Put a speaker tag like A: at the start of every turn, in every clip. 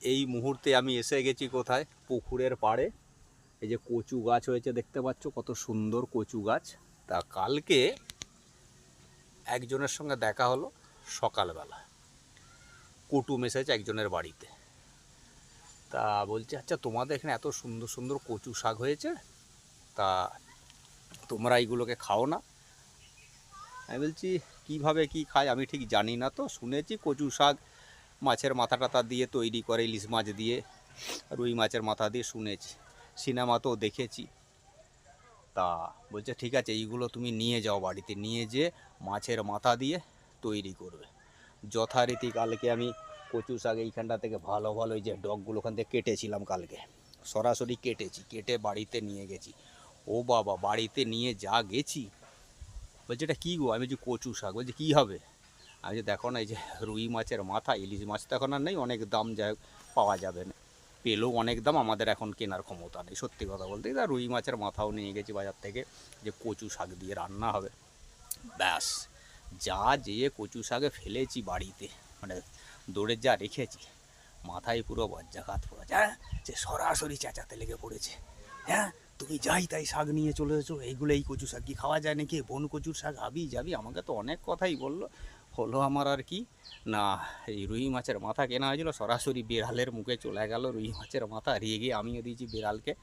A: এই মুহূর্তে আমি এসে গেছি কোথায়, পুকুরের পাড়ে। এই যে কচু গাছ হয়েছে দেখতে পাচ্ছ, কত সুন্দর কচু গাছ। তা কালকে একজনের সঙ্গে দেখা হলো সকালবেলা, কুটুম এসেছে একজনের বাড়িতে। তা বলছে, আচ্ছা তোমাদের এখানে এত সুন্দর সুন্দর কচু শাক হয়েছে, তা তোমরা এইগুলোকে খাও না? আমি বলছি, কীভাবে কি খায় আমি ঠিক জানি না, তো শুনেছি কচু শাক মাছের মাথা টাথা দিয়ে তৈরি করে, ইলিশ মাছ দিয়ে, রুই মাছের মাথা দিয়ে শুনেছি, সিনেমাতেও দেখেছি। তা বলছে ঠিক আছে, এইগুলো তুমি নিয়ে যাও বাড়িতে, নিয়ে যেয়ে মাছের মাথা দিয়ে তৈরি করবে। যথারীতি কালকে আমি কচু শাক এইখানটা থেকে ভালো ভালো এই যে ডগগুলো ওখান থেকে কেটেছিলাম, কালকে সরাসরি কেটেছি, কেটে বাড়িতে নিয়ে গেছি। ও বাবা, বাড়িতে নিয়ে যা গেছি, বলছে এটা কী গো? আমি বলছি কচু শাক। বলছে কী হবে? আমি যে দেখো না, এই যে রুই মাছের মাথা, ইলিশ মাছ তো এখন আর নেই, অনেক দাম, যাই পাওয়া যাবে না, পেলেও অনেক দাম, আমাদের এখন কেনার ক্ষমতা নেই সত্যি কথা বলতে। তা রুই মাছের মাথাও নিয়ে গেছি বাজার থেকে, যে কচু শাক দিয়ে রান্না হবে। ব্যাস, যা যেয়ে কচু শাকে ফেলেছি বাড়িতে, মানে দৌড়ে যা রেখেছি, মাথায় পুরো বজ্জাঘাত পড়েছে। হ্যাঁ, সে সরাসরি চেঁচাতে লেগে পড়েছে। হ্যাঁ, তুমি যাই তাই শাক নিয়ে চলে এসো, এইগুলো এই কচু শাক কি খাওয়া যায় নাকি? বন কচুর শাক হাবি যাবি, আমাকে তো অনেক কথাই বললো। হলো আমার আর কি না, এই রুই মাছের মাথা কেনা হয়েছিল, সরাসরি বিড়ালের মুখে চলে গেল রুই মাছের মাথা। রেগে আমিও দিয়েছি বিড়ালকে,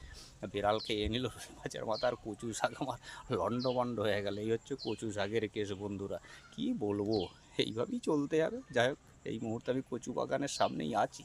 A: বিড়াল খেয়ে নিল রুই মাছের মাথা, আর কচু শাক আমার লণ্ডভণ্ড হয়ে গেল। এই হচ্ছে কচু শাকের কেস বন্ধুরা, কি বলবো, এইভাবেই চলতে হবে। যাই হোক, এই মুহূর্তে আমি কচু বাগানের সামনেই আছি।